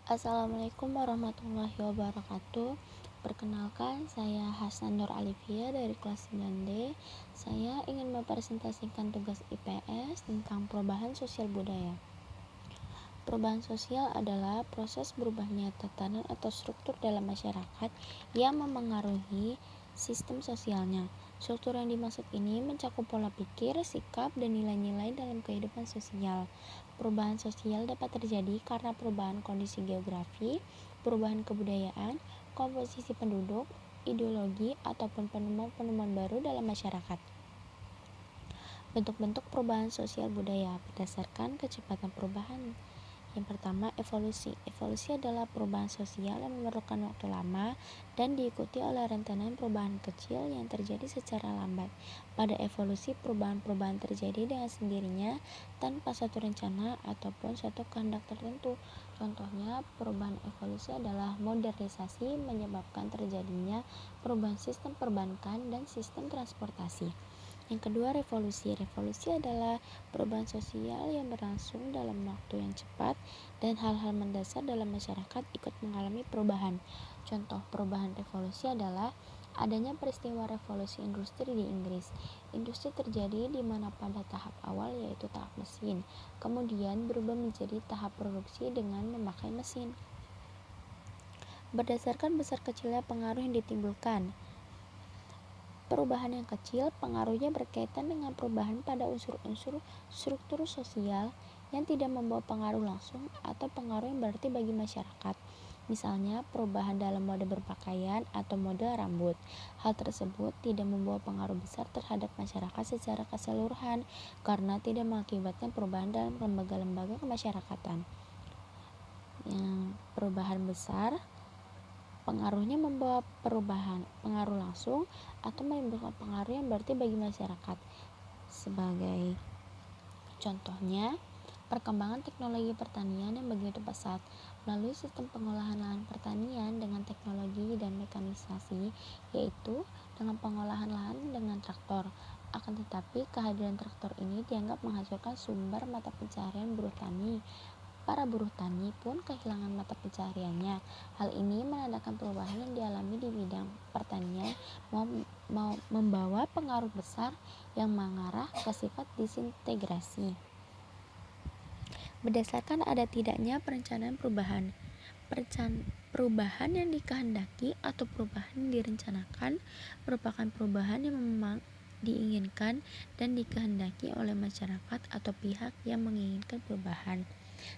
Assalamualaikum warahmatullahi wabarakatuh. Perkenalkan, saya Hasan Nur Alifia dari kelas 9D. Saya ingin mempresentasikan tugas IPS tentang perubahan sosial budaya. Perubahan sosial adalah proses berubahnya tatanan atau struktur dalam masyarakat yang memengaruhi sistem sosialnya. Struktur yang dimaksud ini mencakup pola pikir, sikap, dan nilai-nilai dalam kehidupan sosial. Perubahan sosial dapat terjadi karena perubahan kondisi geografi, perubahan kebudayaan, komposisi penduduk, ideologi, ataupun penemuan-penemuan baru dalam masyarakat. Bentuk-bentuk perubahan sosial budaya berdasarkan kecepatan perubahan. Yang pertama, evolusi. Evolusi adalah perubahan sosial yang memerlukan waktu lama dan diikuti oleh rentetan perubahan kecil yang terjadi secara lambat. Pada evolusi, perubahan-perubahan terjadi dengan sendirinya tanpa satu rencana ataupun satu kehendak tertentu. Contohnya, perubahan evolusi adalah modernisasi menyebabkan terjadinya perubahan sistem perbankan dan sistem transportasi. Yang kedua, revolusi. Revolusi adalah perubahan sosial yang berlangsung dalam waktu yang cepat dan hal-hal mendasar dalam masyarakat ikut mengalami perubahan. Contoh perubahan revolusi adalah adanya peristiwa revolusi industri di Inggris. Industri terjadi di mana pada tahap awal yaitu tahap mesin, kemudian berubah menjadi tahap produksi dengan memakai mesin. Berdasarkan besar kecilnya pengaruh yang ditimbulkan, perubahan yang kecil pengaruhnya berkaitan dengan perubahan pada unsur-unsur struktur sosial yang tidak membawa pengaruh langsung atau pengaruh yang berarti bagi masyarakat. Misalnya, perubahan dalam mode berpakaian atau mode rambut. Hal tersebut tidak membawa pengaruh besar terhadap masyarakat secara keseluruhan karena tidak mengakibatkan perubahan dalam lembaga-lembaga kemasyarakatan. Yang perubahan besar pengaruhnya membawa pengaruh langsung atau menimbulkan pengaruh yang berarti bagi masyarakat. Sebagai contohnya, perkembangan teknologi pertanian yang begitu pesat melalui sistem pengolahan lahan pertanian dengan teknologi dan mekanisasi, yaitu dengan pengolahan lahan dengan traktor. Akan tetapi, kehadiran traktor ini dianggap menghancurkan sumber mata pencaharian buruh tani. Para buruh tani pun kehilangan mata pencahariannya. Hal ini menandakan perubahan yang dialami di bidang pertanian membawa pengaruh besar yang mengarah ke sifat disintegrasi. Berdasarkan ada tidaknya perencanaan perubahan. Perubahan yang dikehendaki atau perubahan yang direncanakan merupakan perubahan yang memang diinginkan dan dikehendaki oleh masyarakat atau pihak yang menginginkan perubahan.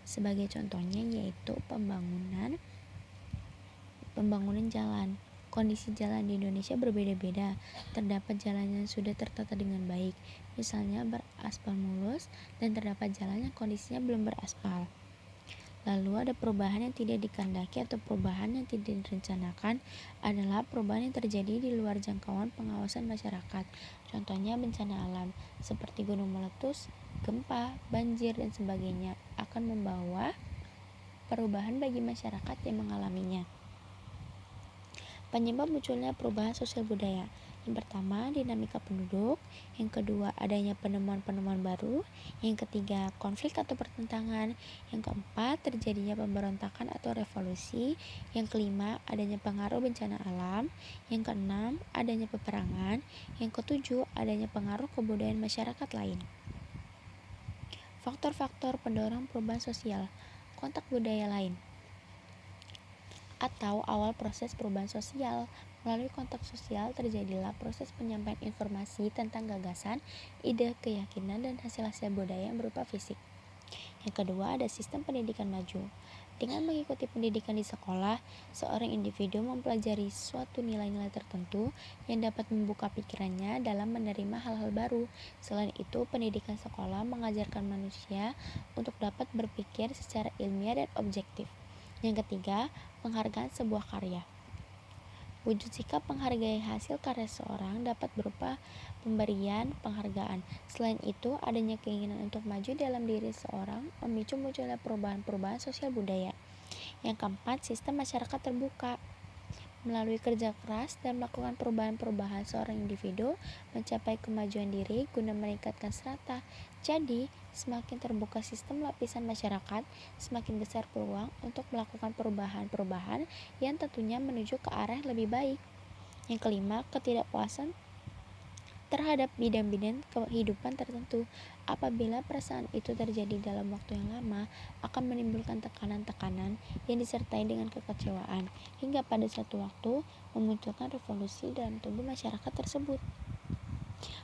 Sebagai contohnya yaitu pembangunan jalan. Kondisi jalan di Indonesia berbeda-beda. Terdapat jalan yang sudah tertata dengan baik, misalnya beraspal mulus, dan terdapat jalan yang kondisinya belum beraspal. Lalu ada perubahan yang tidak dikehendaki atau perubahan yang tidak direncanakan adalah perubahan yang terjadi di luar jangkauan pengawasan masyarakat. Contohnya bencana alam seperti gunung meletus, gempa, banjir, dan sebagainya akan membawa perubahan bagi masyarakat yang mengalaminya. Penyebab munculnya perubahan sosial budaya. Yang pertama, dinamika penduduk. Yang kedua, adanya penemuan-penemuan baru. Yang ketiga, konflik atau pertentangan. Yang keempat, terjadinya pemberontakan atau revolusi. Yang kelima, adanya pengaruh bencana alam. Yang keenam, adanya peperangan. Yang ketujuh, adanya pengaruh kebudayaan masyarakat lain. Faktor-faktor pendorong perubahan sosial. Kontak budaya lain atau awal proses perubahan sosial. Melalui kontak sosial terjadilah proses penyampaian informasi tentang gagasan, ide, keyakinan, dan hasil-hasil budaya yang berupa fisik. Yang kedua, ada sistem pendidikan maju. Dengan mengikuti pendidikan di sekolah, seorang individu mempelajari suatu nilai-nilai tertentu yang dapat membuka pikirannya dalam menerima hal-hal baru. Selain itu, pendidikan sekolah mengajarkan manusia untuk dapat berpikir secara ilmiah dan objektif. Yang ketiga, penghargaan sebuah karya. Wujud sikap menghargai hasil karya seorang dapat berupa pemberian penghargaan. Selain itu, adanya keinginan untuk maju dalam diri seorang memicu munculnya perubahan-perubahan sosial budaya. Yang keempat, sistem masyarakat terbuka. Melalui kerja keras dan melakukan perubahan-perubahan, seorang individu mencapai kemajuan diri guna meningkatkan strata. Jadi, semakin terbuka sistem lapisan masyarakat, semakin besar peluang untuk melakukan perubahan-perubahan yang tentunya menuju ke arah yang lebih baik. Yang kelima, ketidakpuasan terhadap bidang-bidang kehidupan tertentu. Apabila perasaan itu terjadi dalam waktu yang lama, akan menimbulkan tekanan-tekanan yang disertai dengan kekecewaan, hingga pada suatu waktu memunculkan revolusi dalam tubuh masyarakat tersebut.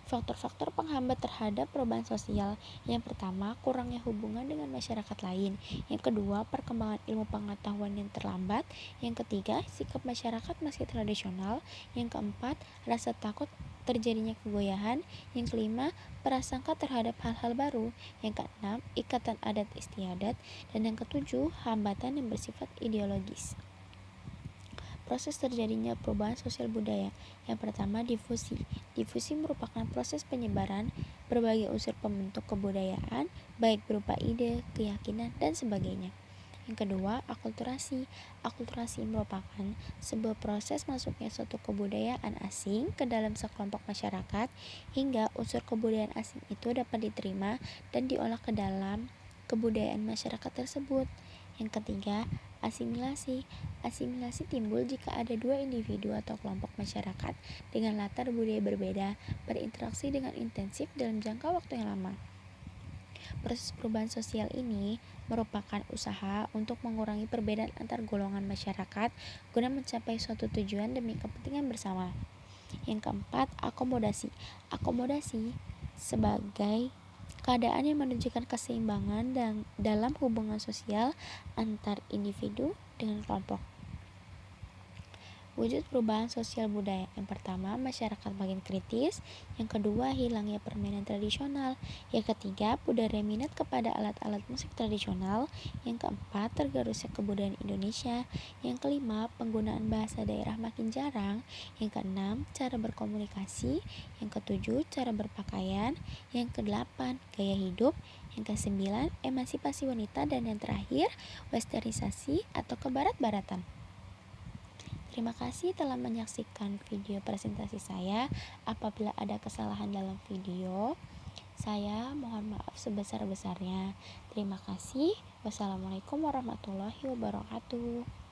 Faktor-faktor penghambat terhadap perubahan sosial. Yang pertama, kurangnya hubungan dengan masyarakat lain. Yang kedua, perkembangan ilmu pengetahuan yang terlambat. Yang ketiga, sikap masyarakat masih tradisional. Yang keempat, rasa takut terjadinya kegoyahan. Yang kelima, prasangka terhadap hal-hal baru. Yang keenam, ikatan adat istiadat. Dan yang ketujuh, hambatan yang bersifat ideologis. Proses terjadinya perubahan sosial budaya. Yang pertama, difusi. Difusi merupakan proses penyebaran berbagai unsur pembentuk kebudayaan, baik berupa ide, keyakinan, dan sebagainya. Yang kedua, akulturasi. Akulturasi merupakan sebuah proses masuknya suatu kebudayaan asing ke dalam sekelompok masyarakat hingga unsur kebudayaan asing itu dapat diterima dan diolah ke dalam kebudayaan masyarakat tersebut. Yang ketiga, asimilasi. Asimilasi timbul jika ada dua individu atau kelompok masyarakat dengan latar budaya berbeda berinteraksi dengan intensif dalam jangka waktu yang lama. Proses perubahan sosial ini merupakan usaha untuk mengurangi perbedaan antar golongan masyarakat guna mencapai suatu tujuan demi kepentingan bersama. Yang keempat, akomodasi. Akomodasi sebagai keadaan yang menunjukkan keseimbangan dalam hubungan sosial antar individu dengan kelompok. Wujud perubahan sosial budaya. Yang pertama, masyarakat makin kritis. Yang kedua, hilangnya permainan tradisional. Yang ketiga, budaya minat kepada alat-alat musik tradisional. Yang keempat, tergerusnya kebudayaan Indonesia. Yang kelima, penggunaan bahasa daerah makin jarang. Yang keenam, cara berkomunikasi. Yang ketujuh, cara berpakaian. Yang kedelapan, gaya hidup. Yang kesembilan, emansipasi wanita. Dan yang terakhir, westernisasi atau kebarat-baratan. Terima kasih telah menyaksikan video presentasi saya. Apabila ada kesalahan dalam video, saya mohon maaf sebesar-besarnya. Terima kasih. Wassalamualaikum warahmatullahi wabarakatuh.